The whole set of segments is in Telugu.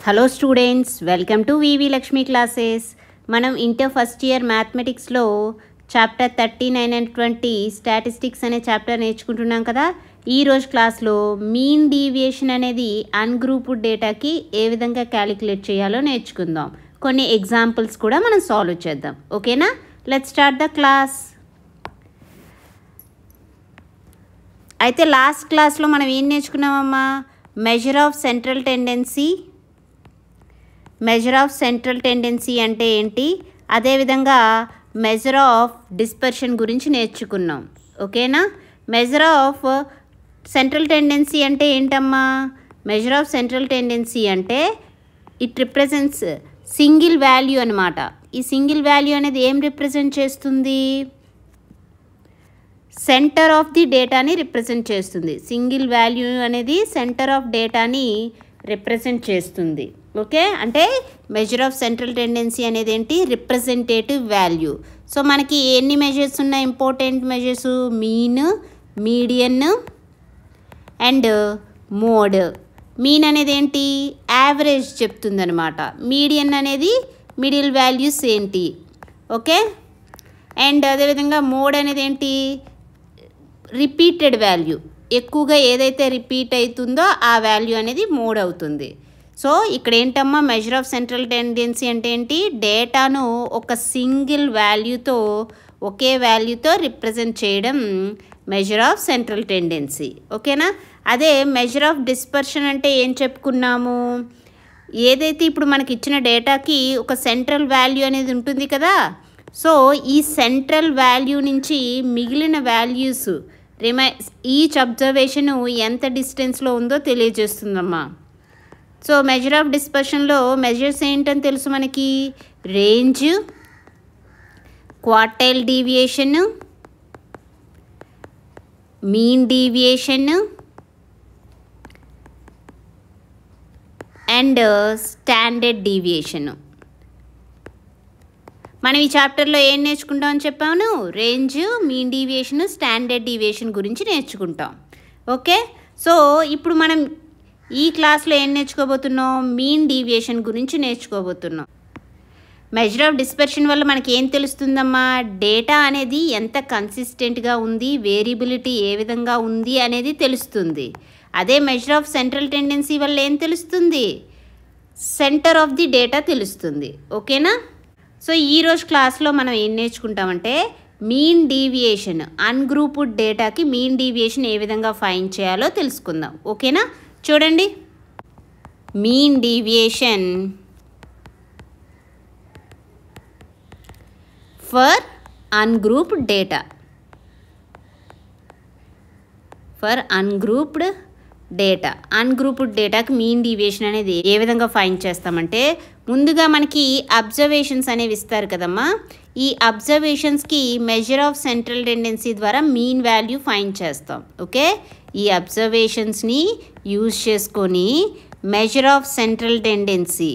Hello students, welcome to VV Lakshmi classes. మనం ఇంటర్ ఫస్ట్ ఇయర్ మ్యాథమెటిక్స్లో చాప్టర్ 39 అండ్ 20 స్టాటిస్టిక్స్ అనే చాప్టర్ నేర్చుకుంటున్నాం కదా. ఈరోజు క్లాస్లో మీన్ డీవియేషన్ అనేది అన్గ్రూప్డ్ డేటాకి ఏ విధంగా క్యాలిక్యులేట్ చేయాలో నేర్చుకుందాం. కొన్ని ఎగ్జాంపుల్స్ కూడా మనం సాల్వ్ చేద్దాం. ఓకేనా? Let's start the class. అయితే లాస్ట్ క్లాస్లో మనం ఏం నేర్చుకున్నామమ్మా? మెజర్ ఆఫ్ సెంట్రల్ టెండెన్సీ అంటే ఏంటి, అదేవిధంగా మెజర్ ఆఫ్ డిస్పర్షన్ గురించి నేర్చుకున్నాం. ఓకేనా? మెజర్ ఆఫ్ సెంట్రల్ టెండెన్సీ అంటే ఏంటమ్మా? మెజర్ ఆఫ్ సెంట్రల్ టెండెన్సీ అంటే ఇట్ రిప్రజెంట్స్ సింగిల్ వాల్యూ అనమాట. ఈ సింగిల్ వాల్యూ అనేది ఏం రిప్రజెంట్ చేస్తుంది? సెంటర్ ఆఫ్ ది డేటాని రిప్రజెంట్ చేస్తుంది. సింగిల్ వాల్యూ అనేది సెంటర్ ఆఫ్ డేటాని రిప్రజెంట్ చేస్తుంది. ఓకే, అంటే మెజర్ ఆఫ్ సెంట్రల్ టెండెన్సీ అనేది ఏంటి? Representative value. సో మనకి ఎన్ని మెజర్స్ ఉన్నాయి? Important measures mean, median and mode. Mean అనేది ఏంటి? యావరేజ్ చెప్తుంది అనమాట. మీడియన్ అనేది మిడిల్ వాల్యూస్ ఏంటి. ఓకే, అండ్ అదేవిధంగా మోడ్ అనేది ఏంటి? Repeated value. ఎక్కువగా ఏదైతే రిపీట్ అవుతుందో ఆ వాల్యూ అనేది మోడ్ అవుతుంది. సో ఇక్కడ ఏంటమ్మా మెజర్ ఆఫ్ సెంట్రల్ టెండెన్సీ అంటే ఏంటి? డేటాను ఒక సింగిల్ వాల్యూతో, ఒకే వాల్యూతో రిప్రజెంట్ చేయడం మెజర్ ఆఫ్ సెంట్రల్ టెండెన్సీ. ఓకేనా? అదే మెజర్ ఆఫ్ డిస్పర్షన్ అంటే ఏం చెప్పుకున్నాము? ఏదైతే ఇప్పుడు మనకి ఇచ్చిన డేటాకి ఒక సెంట్రల్ వాల్యూ అనేది ఉంటుంది కదా. సో ఈ సెంట్రల్ వాల్యూ నుంచి మిగిలిన వాల్యూస్ ఈచ్ అబ్జర్వేషను ఎంత డిస్టెన్స్లో ఉందో తెలియజేస్తుందమ్మా. సో మెజర్ ఆఫ్ డిస్పర్షన్లో మెజర్స్ ఏంటని తెలుసు మనకి? Range, quartile deviation, mean deviation and standard deviation. మనం ఈ చాప్టర్లో ఏం నేర్చుకుంటామని చెప్పాను? Range, mean deviation, standard deviation గురించి నేర్చుకుంటాం. ఓకే, సో ఇప్పుడు మనం ఈ క్లాస్లో ఏం నేర్చుకోబోతున్నాం? మీన్ డీవియేషన్ గురించి నేర్చుకోబోతున్నాం. మెజర్ ఆఫ్ డిస్పర్షన్ వల్ల మనకి ఏం తెలుస్తుందమ్మా? డేటా అనేది ఎంత కన్సిస్టెంట్గా ఉంది, వేరియబిలిటీ ఏ విధంగా ఉంది అనేది తెలుస్తుంది. అదే మెజర్ ఆఫ్ సెంట్రల్ టెండెన్సీ వల్ల ఏం తెలుస్తుంది? సెంటర్ ఆఫ్ ది డేటా తెలుస్తుంది. ఓకేనా? సో ఈరోజు క్లాస్లో మనం ఏం నేర్చుకుంటామంటే మీన్ డీవియేషన్, అన్గ్రూప్డ్ డేటాకి మీన్ డీవియేషన్ ఏ విధంగా ఫైండ్ చేయాలో తెలుసుకుందాం. ఓకేనా? చూడండి, mean deviation for ungrouped data. Ungrouped డేటాకి మీన్ డీవియేషన్ అనేది ఏ విధంగా ఫైండ్ చేస్తామంటే, ముందుగా మనకి అబ్జర్వేషన్స్ అనేవి ఇస్తారు కదమ్మా. ఈ అబ్జర్వేషన్స్కి మెజర్ ఆఫ్ సెంట్రల్ టెండెన్సీ ద్వారా మీన్ వాల్యూ ఫైండ్ చేస్తాం. ఓకే, ఈ అబ్జర్వేషన్స్ని యూజ్ చేసుకొని measure of central tendency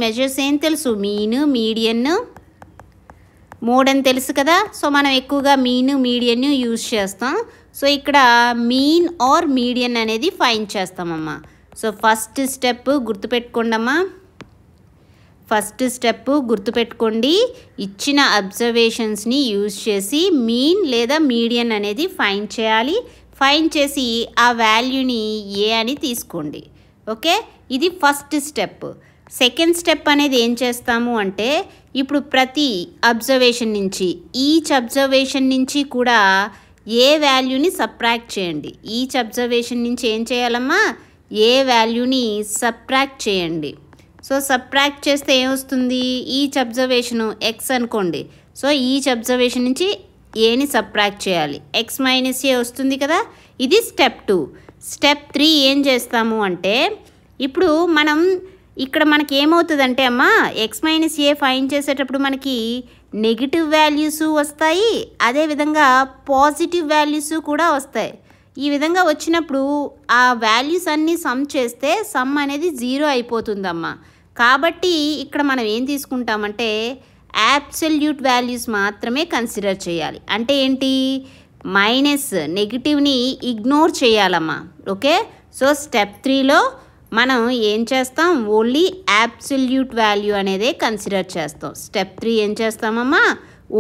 measures ఏం తెలుసు? మీన్, మీడియన్, మోడ్ అని తెలుసు కదా. సో మనం ఎక్కువగా మీన్, మీడియన్ యూజ్ చేస్తాం. సో ఇక్కడ మీన్ ఆర్ మీడియన్ అనేది ఫైండ్ చేస్తామమ్మా. సో ఫస్ట్ స్టెప్ గుర్తుపెట్టుకోండి. ఇచ్చిన అబ్జర్వేషన్స్ని యూజ్ చేసి మీన్ లేదా మీడియన్ అనేది ఫైండ్ చేయాలి. ఫైండ్ చేసి ఆ వాల్యూని ఏ అని తీసుకోండి. ఓకే, ఇది ఫస్ట్ స్టెప్. సెకండ్ స్టెప్ అనేది ఏం చేస్తాము అంటే, ఇప్పుడు ప్రతి అబ్జర్వేషన్ నుంచి, ఈచ్ అబ్జర్వేషన్ నుంచి కూడా ఏ వాల్యూని సబ్ట్రాక్ట్ చేయండి. ఈచ్ అబ్జర్వేషన్ నుంచి ఏం చేయాలమ్మా? ఏ వాల్యూని సబ్ట్రాక్ట్ చేయండి. సో సబ్ట్రాక్ట్ చేస్తే ఏమొస్తుంది? ఈచ్ అబ్జర్వేషను ఎక్స్ అనుకోండి. సో ఈచ్ అబ్జర్వేషన్ నుంచి ఏని సబ్ట్రాక్ట్ చేయాలి. ఎక్స్ మైనస్ ఏ వస్తుంది కదా. ఇది స్టెప్ 2. స్టెప్ 3 ఏం చేస్తాము అంటే, ఇప్పుడు మనం ఇక్కడ మనకి ఏమవుతుందంటే అమ్మా, ఎక్స్ మైనస్ ఏ ఫైండ్ చేసేటప్పుడు మనకి నెగిటివ్ వాల్యూస్ వస్తాయి, అదేవిధంగా పాజిటివ్ వాల్యూస్ కూడా వస్తాయి. ఈ విధంగా వచ్చినప్పుడు ఆ వాల్యూస్ అన్నీ సమ్ చేస్తే సమ్ అనేది 0 అయిపోతుందమ్మా. కాబట్టి ఇక్కడ మనం ఏం తీసుకుంటామంటే అబ్సల్యూట్ వాల్యూస్ మాత్రమే కన్సిడర్ చేయాలి. అంటే ఏంటి? మైనస్, నెగిటివ్ని ఇగ్నోర్ చేయాలమ్మా. ఓకే, సో స్టెప్ 3లో మనం ఏం చేస్తాం, ఓన్లీ యాబ్సల్యూట్ వాల్యూ అనేదే కన్సిడర్ చేస్తాం. స్టెప్ 3 ఏం చేస్తామమ్మా,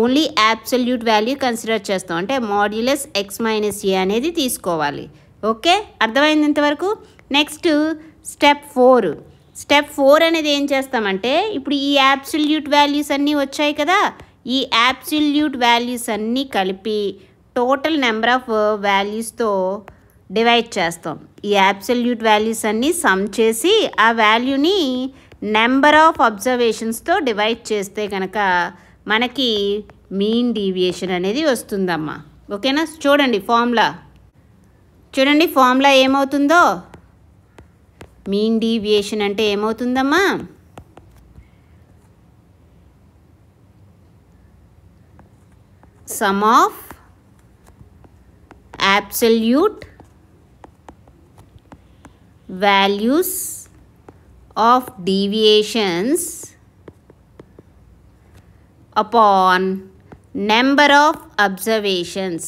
ఓన్లీ యాబ్సల్యూట్ వాల్యూ కన్సిడర్ చేస్తాం. అంటే మాడ్యులస్ x మైనస్ a అనేది తీసుకోవాలి. ఓకే, అర్థమైంది ఇంతవరకు. Next step 4. స్టెప్ 4 అనేది ఏం చేస్తామంటే, ఇప్పుడు ఈ యాబ్సల్యూట్ వాల్యూస్ అన్నీ వచ్చాయి కదా, ఈ యాబ్సల్యూట్ వాల్యూస్ అన్నీ కలిపి టోటల్ నెంబర్ ఆఫ్ వాల్యూస్తో డివైడ్ చేస్తాం. ఈ యాబ్సల్యూట్ వాల్యూస్ అన్నీ సమ్ చేసి ఆ వాల్యూని నెంబర్ ఆఫ్ అబ్జర్వేషన్స్తో డివైడ్ చేస్తే కనుక మనకి మీన్ డీవియేషన్ అనేది వస్తుందమ్మా. ఓకేనా, చూడండి ఫార్ములా ఏమవుతుందో. మీన్ డీవియేషన్ అంటే ఏమవుతుందమ్మా, sum of absolute values of deviations upon number of observations.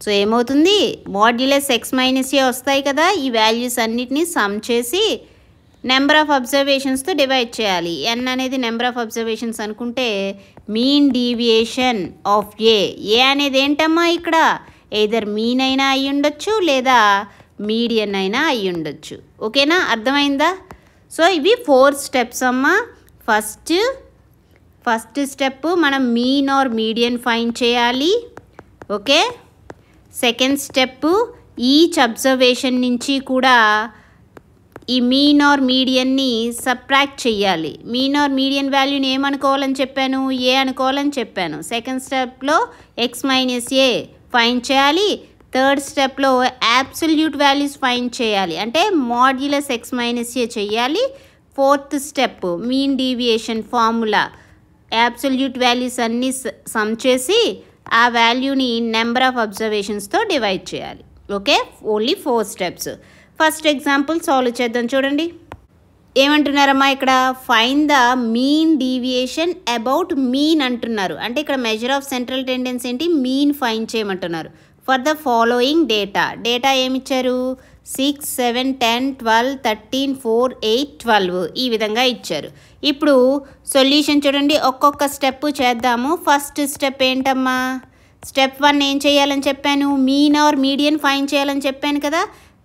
So ఏమవుతుంది, మాడ్యులస్ x మైనస్ a వస్తాయి కదా, ఈ వాల్యూస్ అన్నిటినీ సమ్ చేసి నెంబర్ ఆఫ్ అబ్జర్వేషన్స్తో డివైడ్ చేయాలి. n అనేది నెంబర్ ఆఫ్ అబ్జర్వేషన్స్ అనుకుంటే మీన్ డీవియేషన్ ఆఫ్ ఏ అనేది ఏంటమ్మా, ఇక్కడ ఎయిదర్ మీన్ అయినా అయి ఉండొచ్చు లేదా మీడియన్ అయినా అయి ఉండొచ్చు. ఓకేనా, అర్థమైందా. సో ఇవి 4 స్టెప్స్ అమ్మా. ఫస్ట్ స్టెప్ మనం మీన్ ఆర్ మీడియన్ ఫైండ్ చేయాలి. Okay, second step each observation నుంచి కూడా ఈ మీన్ ఆర్ మీడియన్ని సబ్ట్రాక్ట్ చేయాలి. మీన్ ఆర్ మీడియన్ వాల్యూని ఏమనుకోవాలని చెప్పాను, ఏ అనుకోవాలని చెప్పాను. సెకండ్ స్టెప్లో x మైనస్ ఏ ఫైండ్ చేయాలి. థర్డ్ స్టెప్లో యాబ్సల్యూట్ వాల్యూస్ ఫైండ్ చేయాలి, అంటే మాడ్యులస్ x మైనస్ ఏ చేయాలి. Fourth step mean deviation formula, absolute values అన్నీ సమ్ చేసి ఆ వాల్యూని నెంబర్ ఆఫ్ అబ్జర్వేషన్స్తో డివైడ్ చేయాలి. Okay, only 4 steps. First example solve చేద్దాం. చూడండి ఏమంటున్నారమ్మా, ఇక్కడ find the mean deviation about mean అంటున్నారు. అంటే ఇక్కడ మెజర్ ఆఫ్ సెంట్రల్ టెండెన్సీ ఏంటి, మీన్ ఫైండ్ చేయమంటున్నారు. ఫర్ ద ఫాలోయింగ్ డేటా ఏమిచ్చారు, 6, 7, 10, 12, 13, 4, 8, 12 ఈ విధంగా ఇచ్చారు. ఇప్పుడు సొల్యూషన్ చూడండి, ఒక్కొక్క స్టెప్ చేద్దాము. ఫస్ట్ స్టెప్ ఏంటమ్మా, స్టెప్ 1 ఏం చేయాలని చెప్పాను, మీన్ ఆర్ మీడియన్ ఫైండ్ చేయాలని చెప్పాను కదా.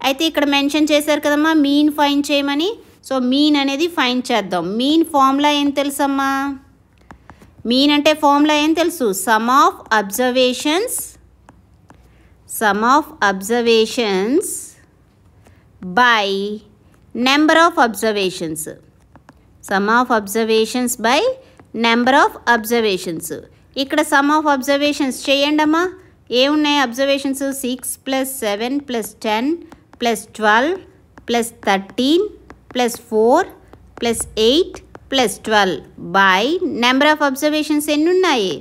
అయితే ఇక్కడ మెన్షన్ చేశారు కదమ్మా మీన్ ఫైండ్ చేయమని. సో మీన్ అనేది ఫైండ్ చేద్దాం. మీన్ ఫార్ములా ఏం తెలుసమ్మా, మీన్ అంటే ఫార్ములా ఏం తెలుసు, some of observations by number of observations. ఇక్కడ సమ్ ఆఫ్ అబ్జర్వేషన్స్ చేయండి అమ్మా. ఏమున్నాయి observations, 6 + 7 + 10 + 12 + 13 + 4 + 8 + 12 by number of observations ఎన్ని ఉన్నాయి,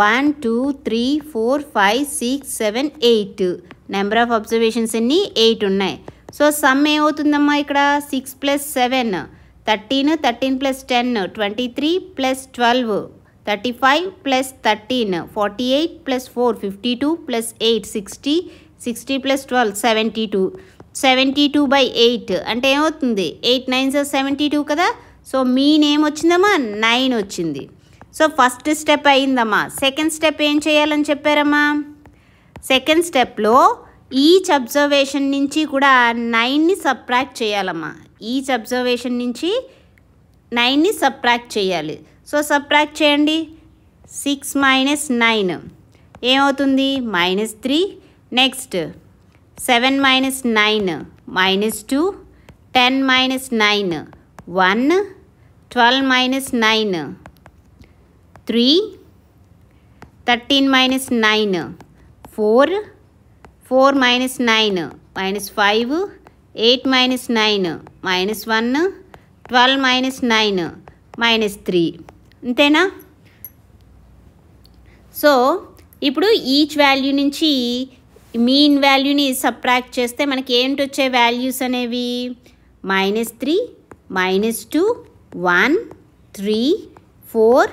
1, 2, 3, 4, 5, 6, 7, 8. నెంబర్ ఆఫ్ అబ్జర్వేషన్స్ ఎన్ని, 8 ఉన్నాయి. సో సమ్ ఏమవుతుందమ్మా, ఇక్కడ 6 + 7 13, 13 + 10 23 + 12 35 + 13 48 + 4 52 + 8 60 60 + 12 72/8 అంటే ఏమవుతుంది, 8 9s 72 కదా. సో మీన్ ఏమొచ్చిందమ్మా, 9 వచ్చింది. సో ఫస్ట్ స్టెప్ అయిందమ్మా. సెకండ్ స్టెప్ ఏం చేయాలని చెప్పారమ్మా, సెకండ్ స్టెప్లో ఈచ్ అబ్జర్వేషన్ నుంచి కూడా 9ని సబ్ట్రాక్ట్ చేయాలమ్మా. ఈచ్ అబ్జర్వేషన్ నుంచి 9ని సబ్ట్రాక్ట్ చేయాలి. సో సబ్ట్రాక్ట్ చేయండి. 6 - 9 ఏమవుతుంది, -3. నెక్స్ట్ 7 - 9 -2. 10 - 9 1. 12 - 9 3. 13 - 9 4. 4 - 9 -5. 8 - 9 -1. 12 - 9 -3. అంతేనా. సో ఇప్పుడు ఈచ్ వాల్యూ నుంచి మీన్ వాల్యూని సబ్ట్రాక్ట్ చేస్తే మనకి ఏంటి వచ్చే వాల్యూస్ అనేవి, -3 -2 1 3 4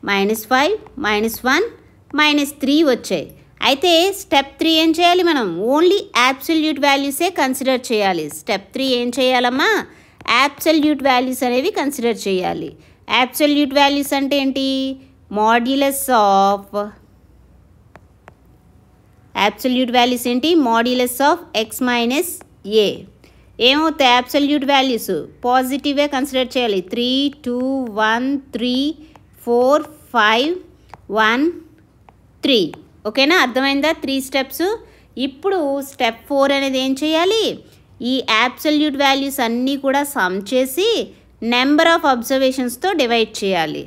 -5 -1 -3 వచ్చాయి. అయితే స్టెప్ 3 ఏం చేయాలి, మనం ఓన్లీ అబ్సల్యూట్ వాల్యూసే కన్సిడర్ చేయాలి. స్టెప్ 3 ఏం చేయాలమ్మా, అబ్సల్యూట్ వాల్యూస్ అనేవి కన్సిడర్ చేయాలి. అబ్సల్యూట్ వాల్యూస్ అంటే ఏంటి, మాడ్యులస్ ఆఫ్, అబ్సల్యూట్ వాల్యూస్ ఏంటి, మాడ్యులస్ ఆఫ్ ఎక్స్ మైనస్ ఏ. ఏమవుతాయి అబ్సల్యూట్ వాల్యూస్, పాజిటివే కన్సిడర్ చేయాలి. 3, 2, 1, 3, 4, 5, 1, 3. ఓకేనా, అర్థమైందా 3 స్టెప్స్. ఇప్పుడు స్టెప్ 4 అనేది ఏం చేయాలి, ఈ అబ్సల్యూట్ వాల్యూస్ అన్నీ కూడా సమ్ చేసి నెంబర్ ఆఫ్ అబ్జర్వేషన్స్తో డివైడ్ చేయాలి.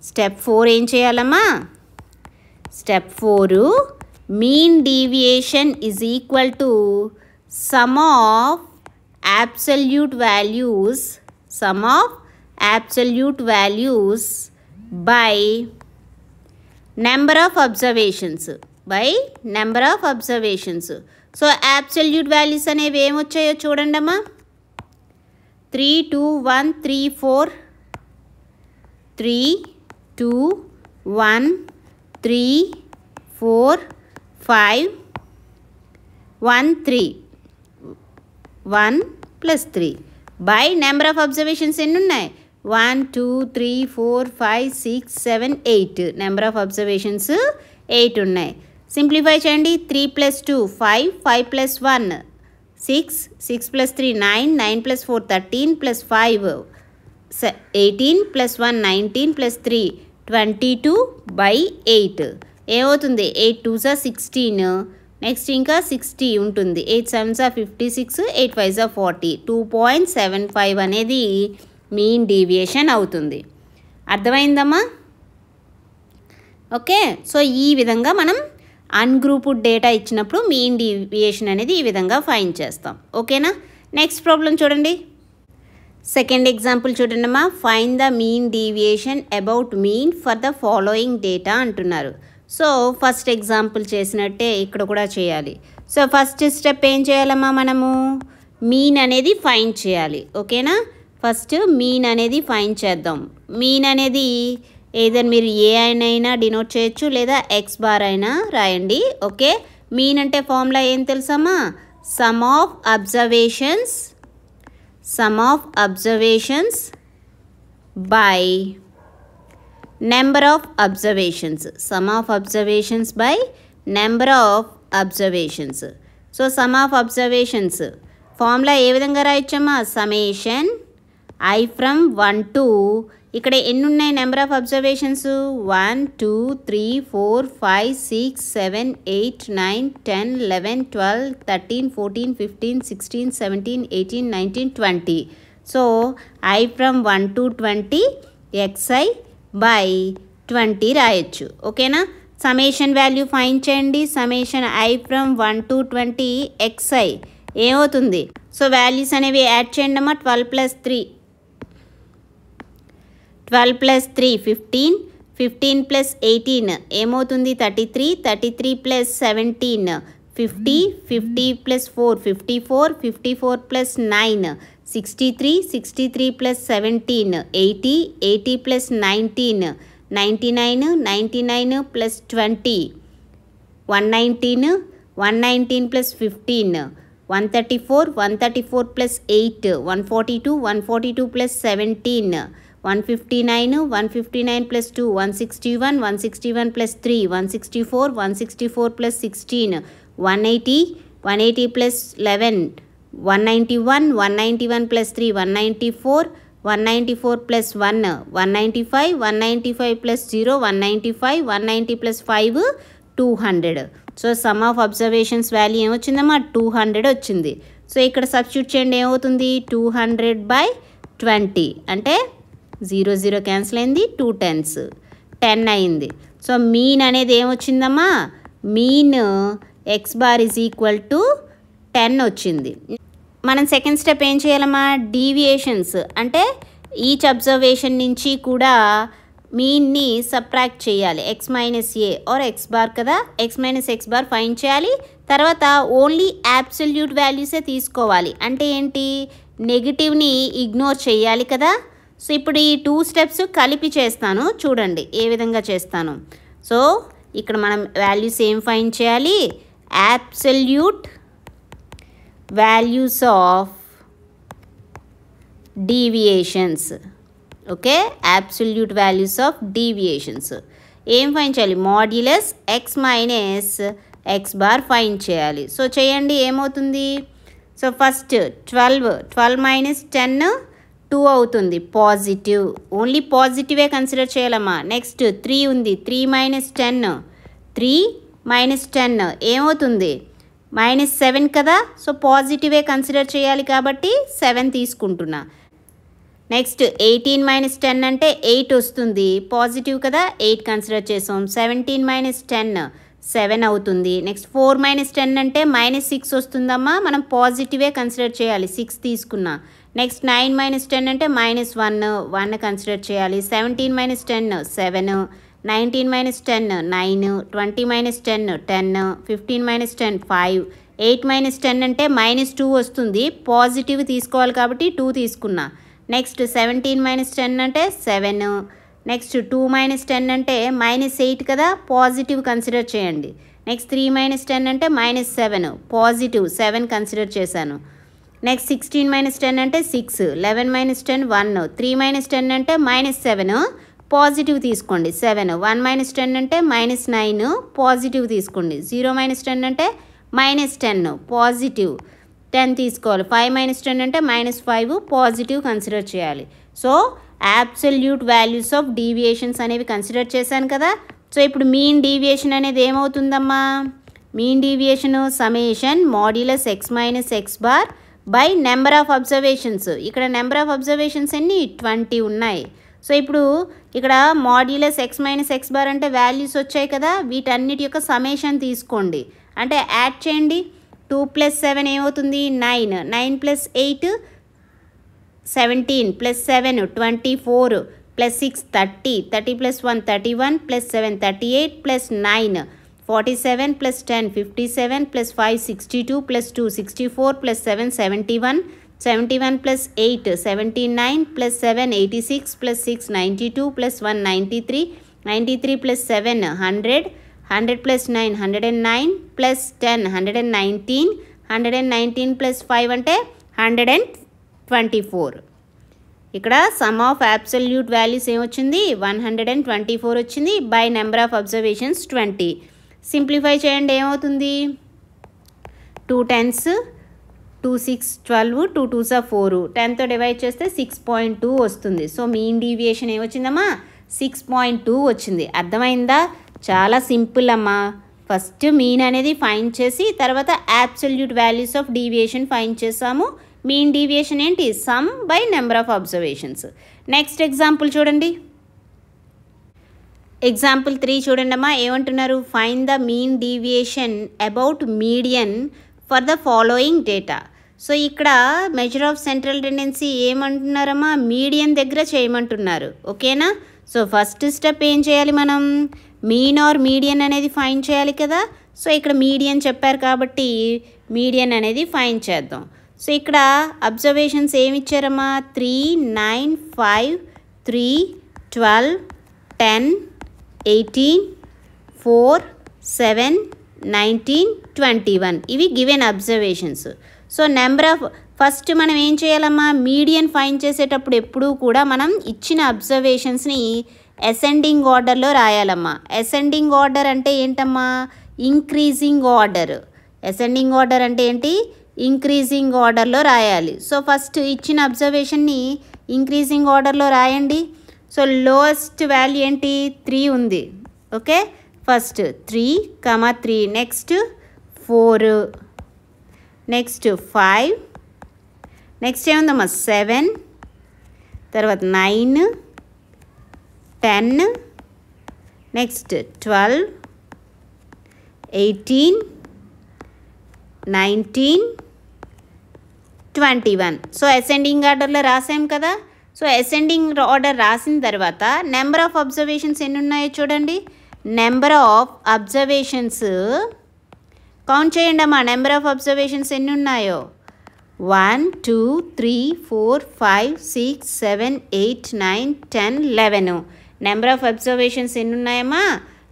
స్టెప్ 4 ఏం చేయాలమ్మా, step 4 mean deviation is equal to sum of absolute values by number of observations so absolute values అనేవి ఏమొచ్చాయో చూడండి అమ్మా. 3, 2, 1, 3, 4, 3, 2, 1, 3, 4, 5, 1, 3, 1 + 3 బై నెంబర్ ఆఫ్ అబ్జర్వేషన్స్ ఎన్ని ఉన్నాయి, 1, 2, 3, 4, 5, 6, 7, 8. నెంబర్ ఆఫ్ అబ్జర్వేషన్స్ 8 ఉన్నాయి. సింప్లిఫై చేయండి. 3 + 2 5, 5 + 1 6, 6 + 3 9, 9 + 4 13 + 5 18 + 1 19 + 3 22/8. ఏమవుతుంది, 8 2s 16, నెక్స్ట్ ఇంకా 60 ఉంటుంది. 8 7s 56, 8 5s 40. 2.75 అనేది మీన్ డీవియేషన్ అవుతుంది. అర్థమైందమ్మా. ఓకే, సో ఈ విధంగా మనం అన్గ్రూప్డ్ డేటా ఇచ్చినప్పుడు మీన్ డీవియేషన్ అనేది ఈ విధంగా ఫైండ్ చేస్తాం. ఓకేనా, నెక్స్ట్ ప్రాబ్లం చూడండి. సెకండ్ ఎగ్జాంపుల్ చూడండి అమ్మా. Find the mean deviation about mean for the following data అంటున్నారు. సో ఫస్ట్ ఎగ్జాంపుల్ చేసినట్టే ఇక్కడ కూడా చేయాలి. సో ఫస్ట్ స్టెప్ ఏం చేయాలమ్మా, మనము మీన్ అనేది ఫైండ్ చేయాలి. ఓకేనా, ఫస్ట్ మీన్ అనేది ఫైండ్ చేద్దాం. మీన్ అనేది ఏదైనా మీరు ఏ అయినా డినోట్ చేయొచ్చు, లేదా ఎక్స్ బార్ అయినా రాయండి. ఓకే, మీన్ అంటే ఫార్ములా ఏం తెలుసమ్మా, sum of observations by number of observations. Sum of observations by number of observations. So sum of observations formula ఏ విధంగా రాయొచ్చమ్మా, సಮೇషన్ ఐ ఫ్రమ్ 1 to, ఇక్కడ ఎన్ని ఉన్నాయి number of observations, 1 2 3 4 5 6 7 8 9 10 11 12 13 14 15 16 17 18 19 20. So I from 1 to 20 xi by 20 రాయొచ్చు. ఓకేనా, సಮೇషన్ వాల్యూ ఫైండ్ చేయండి. సಮೇషన్ ఐ ఫ్రమ్ 1 to 20 xi ఏమవుతుంది, సో వాల్యూస్ అనేవి యాడ్ చేయండి అమ్మా. 12 + 3 15, 15 + 18 ఏమవుతుంది, 33, 33 + 17 50, 50 + 4 54, 54 + 9 63, 63 + 17 80, 80 + 19 99, 99 + 20 119, 119 + 15 134, 134 + 8 142, 142 + 17 159, 159 + 2 161, 161 + 3 164, 164 + 16 180, 180 + 11 191, 191 + 3 194, 194 + 1 195, 195 + 0 195, 190 + 5 200. So sum of observations value ఏమొచ్చిందమ్మా, 200 వచ్చింది. సో ఇక్కడ సబ్స్టిట్యూట్ చేయండి, ఏమవుతుంది 200/20 అంటే 0 0 క్యాన్సిల్ అయింది, 2 10s 10 అయింది. సో మీన్ అనేది ఏమొచ్చిందమ్మా, mean X bar is equal to 10 వచ్చింది. మనం సెకండ్ స్టెప్ ఏం చేయాలమ్మా, డీవియేషన్స్ అంటే ఈచ్ అబ్జర్వేషన్ నుంచి కూడా మీన్ని సబ్ట్రాక్ట్ చేయాలి. X minus A or X bar కదా, X minus X bar find చేయాలి. తర్వాత ఓన్లీ అబ్సల్యూట్ వాల్యూసే తీసుకోవాలి. అంటే ఏంటి, నెగిటివ్ని ఇగ్నోర్ చేయాలి కదా. సో ఇప్పుడు ఈ 2 స్టెప్స్ కలిపి చేస్తాను, చూడండి ఏ విధంగా చేస్తాను. సో ఇక్కడ మనం వాల్యూస్ ఏం ఫైండ్ చేయాలి, absolute values of deviations. Okay, absolute values of deviations ఏం ఫైండ్ చేయాలి, modulus X minus X bar find చేయాలి. సో చేయండి, ఏమవుతుంది, సో ఫస్ట్ 12 మైనస్ 10 2 అవుతుంది, పాజిటివ్, ఓన్లీ పాజిటివే కన్సిడర్ చేయాలమ్మా. నెక్స్ట్ 3 ఉంది, 3 మైనస్ 10 3 మైనస్ 10 ఏమవుతుంది, -7 కదా. సో పాజిటివే కన్సిడర్ చేయాలి కాబట్టి 7 తీసుకుంటున్నా. నెక్స్ట్ 18 మైనస్ 10 అంటే 8 వస్తుంది, పాజిటివ్ కదా, 8 కన్సిడర్ చేసాం. 17 మైనస్ 10 7 అవుతుంది. నెక్స్ట్ 4 మైనస్ 10 అంటే -6 వస్తుందమ్మా, మనం పాజిటివే కన్సిడర్ చేయాలి, 6 తీసుకున్నా. నెక్స్ట్ 9 మైనస్ 10 అంటే -1 కన్సిడర్ చేయాలి. 17 minus 10 7, 19 minus 10 9, 20 minus 10 10, 15 minus 10 5, 8 minus 10 అంటే -2 వస్తుంది, పాజిటివ్ తీసుకోవాలి కాబట్టి 2 తీసుకున్నా. నెక్స్ట్ 17 మైనస్ 10 అంటే 7. నెక్స్ట్ 2 మైనస్ 10 అంటే -8 కదా, పాజిటివ్ కన్సిడర్ చేయండి. నెక్స్ట్ 3 మైనస్ 10 అంటే -7, పాజిటివ్ 7 కన్సిడర్ చేశాను. నెక్స్ట్ 16 మైనస్ 10 అంటే 6, 11 మైనస్ 10 1, 3 మైనస్ 10 అంటే -7, పాజిటివ్ తీసుకోండి 7, 1 మైనస్ 10 అంటే -9, పాజిటివ్ తీసుకోండి. 0 మైనస్ 10 అంటే -10, పాజిటివ్ 10 తీసుకోవాలి. 5 మైనస్ 10 అంటే -5, పాజిటివ్ కన్సిడర్ చేయాలి. So absolute values of deviations అనేవి కన్సిడర్ చేశాను కదా. సో ఇప్పుడు మీన్ డీవియేషన్ అనేది ఏమవుతుందమ్మా, mean deviation summation modulus X minus X bar by number of observations. ఇక్కడ నెంబర్ ఆఫ్ అబ్జర్వేషన్స్ ఎన్ని 20 ఉన్నాయి. సో ఇప్పుడు ఇక్కడ modulus X minus X bar అంటే వాల్యూస్ వచ్చాయి కదా, వీటన్నిటి యొక్క సమేషన్ తీసుకోండి, అంటే యాడ్ చేయండి. 2 + 7 ఏమవుతుంది 9, 9 + 8 17 + 7 24 + 6 30, 30 + 1 31 + 7 38 + 9 47 + 10 57 + 5 62 + 2 64 + 7 71, 71 + 8 79 + 7 86 + 6 92 + 1 93, 93 + 7 100, 100 + 9 109 + 10 119, 119 + 5 అంటే 124. ఇక్కడ సమ్ ఆఫ్ అబ్సల్యూట్ వాల్యూస్ ఏమొచ్చింది 124 వచ్చింది, by number of observations 20. Simplify చేయండి, ఏమవుతుంది 2 10s 2 6 12, 2 2s 4, 10తో డివైడ్ చేస్తే 6.2 వస్తుంది. సో మీన్ డీవియేషన్ ఏమొచ్చిందమ్మా 6.2 వచ్చింది. అర్థమైందా, చాలా సింపుల్ అమ్మా. ఫస్ట్ మీన్ అనేది ఫైండ్ చేసి తర్వాత absolute values of deviation find చేసాము. మీన్ డీవియేషన్ ఏంటి, sum by number of observations. Next example చూడండి, ఎగ్జాంపుల్ 3 చూడండి అమ్మా, ఏమంటున్నారు, find the mean deviation about median for the following data. So ఇక్కడ మెజర్ ఆఫ్ సెంట్రల్ టెండెన్సీ ఏమంటున్నారమ్మా, మీడియన్ దగ్గర చేయమంటున్నారు, ఓకేనా. సో ఫస్ట్ స్టెప్ ఏం చేయాలి, మనం మీన్ ఆర్ మీడియన్ అనేది ఫైండ్ చేయాలి కదా. సో ఇక్కడ మీడియన్ చెప్పారు కాబట్టి మీడియన్ అనేది ఫైండ్ చేద్దాం. సో ఇక్కడ అబ్జర్వేషన్స్ ఏమి ఇచ్చారమ్మా 3 9 5 3 12 10 18 4 7 19 21 ఇవి given observations. So number of first మనం ఏం చేయాలమ్మా, మీడియన్ ఫైండ్ చేసేటప్పుడు ఎప్పుడూ కూడా మనం ఇచ్చిన అబ్జర్వేషన్స్ని అసెండింగ్ ఆర్డర్లో రాయాలమ్మా. అసెండింగ్ ఆర్డర్ అంటే ఏంటమ్మా, ఇంక్రీజింగ్ ఆర్డర్. అసెండింగ్ ఆర్డర్ అంటే ఏంటి, ఇంక్రీజింగ్ ఆర్డర్లో రాయాలి. సో ఫస్ట్ ఇచ్చిన అబ్జర్వేషన్ని ఇంక్రీజింగ్ ఆర్డర్లో రాయండి. సో లోయెస్ట్ వాల్యూ ఏంటి 3 ఉంది, okay. First 3, 3, next 4, next 5, next ఏముందమ్మా 7, తర్వాత 9 10, నెక్స్ట్ 12 18 19 21. సో అసెండింగ్ ఆర్డర్లో రాసాం కదా. సో అసెండింగ్ ఆర్డర్ రాసిన తర్వాత నెంబర్ ఆఫ్ అబ్జర్వేషన్స్ ఎన్ని ఉన్నాయో చూడండి. నెంబర్ ఆఫ్ అబ్జర్వేషన్స్ కౌంట్ చేయండి అమ్మా, నెంబర్ ఆఫ్ అబ్జర్వేషన్స్ ఎన్ని ఉన్నాయో 1 2 3 4 5 6 7 8 9 10 11. నెంబర్ ఆఫ్ అబ్జర్వేషన్స్ ఎన్ని ఉన్నాయమ్మా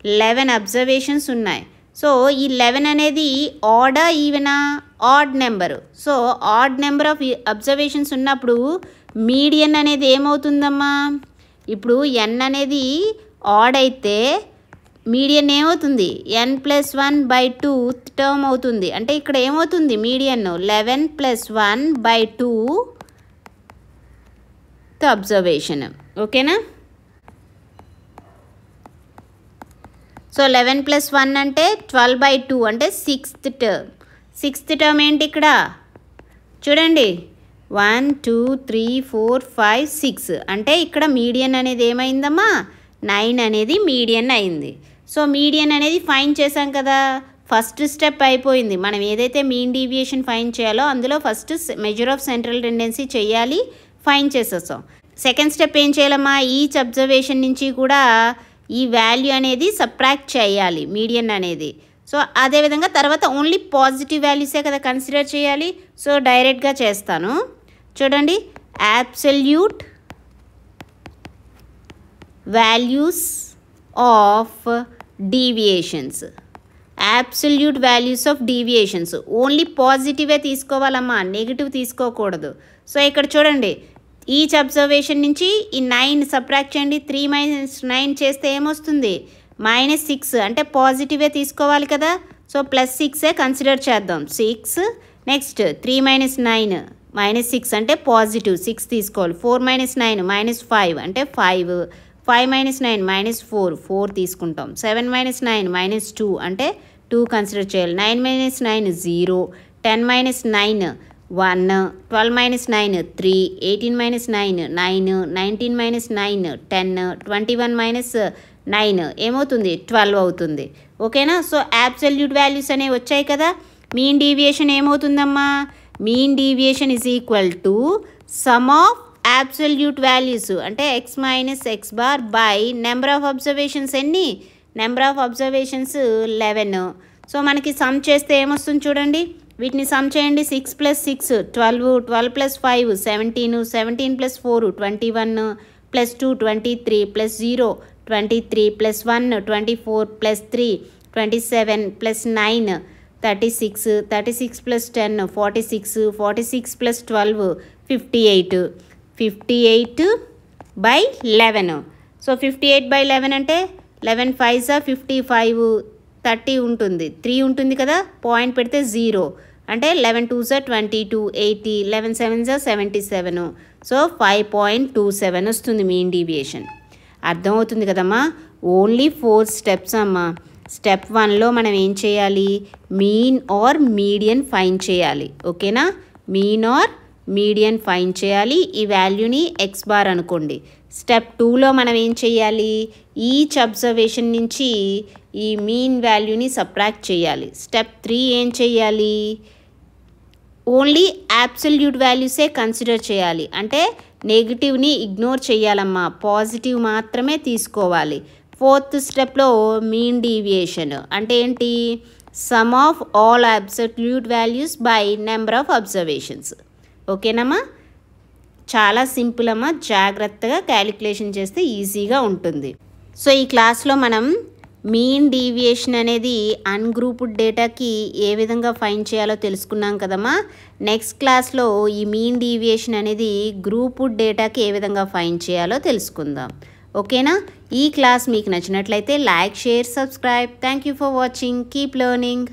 11 అబ్జర్వేషన్స్ ఉన్నాయి. సో ఈ 11 అనేది ఆడా ఈవెనా? Odd number. So odd number of observations ఉన్నప్పుడు మీడియన్ అనేది ఏమవుతుందమ్మా? ఇప్పుడు n అనేది ఆడ్ అయితే మీడియన్ ఏమవుతుంది? n+1/2 టర్మ్ అవుతుంది. అంటే ఇక్కడ ఏమవుతుంది మీడియన్? 11 + 1/2 అబ్జర్వేషన్. ఓకేనా? సో 11 + 1 అంటే 12/2 అంటే 6th టర్మ్. 6th టర్మ్ ఏంటి ఇక్కడ? చూడండి 1 2 3 4 5 6 అంటే ఇక్కడ మీడియన్ అనేది ఏమైందమ్మా? 9 అనేది మీడియన్ అయింది. సో మీడియన్ అనేది ఫైండ్ చేసాం కదా. ఫస్ట్ స్టెప్ అయిపోయింది. మనం ఏదైతే మీన్ డీవియేషన్ ఫైండ్ చేయాలో అందులో first measure of central tendency చేయాలి, ఫైండ్ చేసేసాం. సెకండ్ స్టెప్ ఏం చేయాలమ్మా? ఈచ్ అబ్జర్వేషన్ నుంచి కూడా ఈ వాల్యూ అనేది సబ్ట్రాక్ట్ చేయాలి మీడియన్ అనేది. సో అదేవిధంగా తర్వాత ఓన్లీ పాజిటివ్ వాల్యూసే కదా కన్సిడర్ చేయాలి. సో డైరెక్ట్గా చేస్తాను. చూడండి, absolute values of deviations. Absolute values of deviations only పాజిటివే తీసుకోవాలమ్మా, నెగిటివ్ తీసుకోకూడదు. సో ఇక్కడ చూడండి, ఈచ్ అబ్జర్వేషన్ నుంచి ఈ 9 సబ్ట్రాక్ట్ చేయండి. 3 - 9 చేస్తే ఏమొస్తుంది? -6 అంటే పాజిటివే తీసుకోవాలి కదా. సో +6ఏ కన్సిడర్ చేద్దాం. 6 నెక్స్ట్ 3 - 9 -6 అంటే పాజిటివ్ 6 తీసుకోవాలి. 4 - 9 -5 అంటే 5. 5 - 9 -4 తీసుకుంటాం. 7 - 9 -2 అంటే 2 కన్సిడర్ చేయాలి. 9 - 9 0. 10 - 9 1. 12 - 9 3. 18 - 9 9. 19 - 9 10. 21 - 9 ఏమవుతుంది? 12 అవుతుంది. ఓకేనా? సో అబ్సల్యూట్ వాల్యూస్ అనేవి వచ్చాయి కదా. మీన్ డీవియేషన్ ఏమవుతుందమ్మా? Mean deviation is equal to sum of absolute values అంటే x - x bar by number of observations. ఎన్ని? Number of observations 11. సో మనకి సమ్ చేస్తే ఏమొస్తుంది చూడండి, వీటిని సమ్ చేయండి. 6 + 6 12, 12 + 5 17, 17 + 4 21, +2 23, +0 23, +1 24, +3 27, +9 36, 36 + 10 46, 46 + 12 58, 58/11. సో 58/11 అంటే 11 5s 55, 30 ఉంటుంది, 3 ఉంటుంది కదా, పాయింట్ పెడితే 0 అంటే 11 2s 22, 80, 11 7s 77. సో 5.27 వస్తుంది మీన్ డీవియేషన్. అర్థమవుతుంది కదమ్మా. ఓన్లీ 4 స్టెప్స్ అమ్మా. స్టెప్ 1లో మనం ఏం చేయాలి? మీన్ ఆర్ మీడియన్ ఫైండ్ చేయాలి. ఓకేనా? మీన్ ఆర్ మీడియన్ ఫైండ్ చేయాలి. ఈ వాల్యూని x బార్ అనుకోండి. స్టెప్ 2లో మనం ఏం చేయాలి? ఈచ్ అబ్జర్వేషన్ నుంచి ఈ మీన్ వాల్యూని సబ్ట్రాక్ట్ చేయాలి. స్టెప్ 3 ఏం చేయాలి? ఓన్లీ అబ్సల్యూట్ వాల్యూసే కన్సిడర్ చేయాలి. అంటే నెగిటివ్ని ఇగ్నోర్ చేయాలమ్మా, పాజిటివ్ మాత్రమే తీసుకోవాలి. 4th స్టెప్లో మీన్ డీవియేషన్ అంటే ఏంటి? Some of all absolute values by number of observations. ఓకేనమ్మా? చాలా సింపుల్ అమ్మా. జాగ్రత్తగా క్యాలిక్యులేషన్ చేస్తే ఈజీగా ఉంటుంది. సో ఈ క్లాస్లో మనం మీన్ డీవియేషన్ అనేది అన్గ్రూప్డ్ డేటాకి ఏ విధంగా ఫైండ్ చేయాలో తెలుసుకున్నాం కదమ్మా. నెక్స్ట్ క్లాస్లో ఈ మీన్ డీవియేషన్ అనేది గ్రూప్డ్ డేటాకి ఏ విధంగా ఫైండ్ చేయాలో తెలుసుకుందాం. ఓకేనా? ఈ క్లాస్ మీకు నచ్చినట్లయితే like, share, subscribe. Thank you for watching. Keep learning.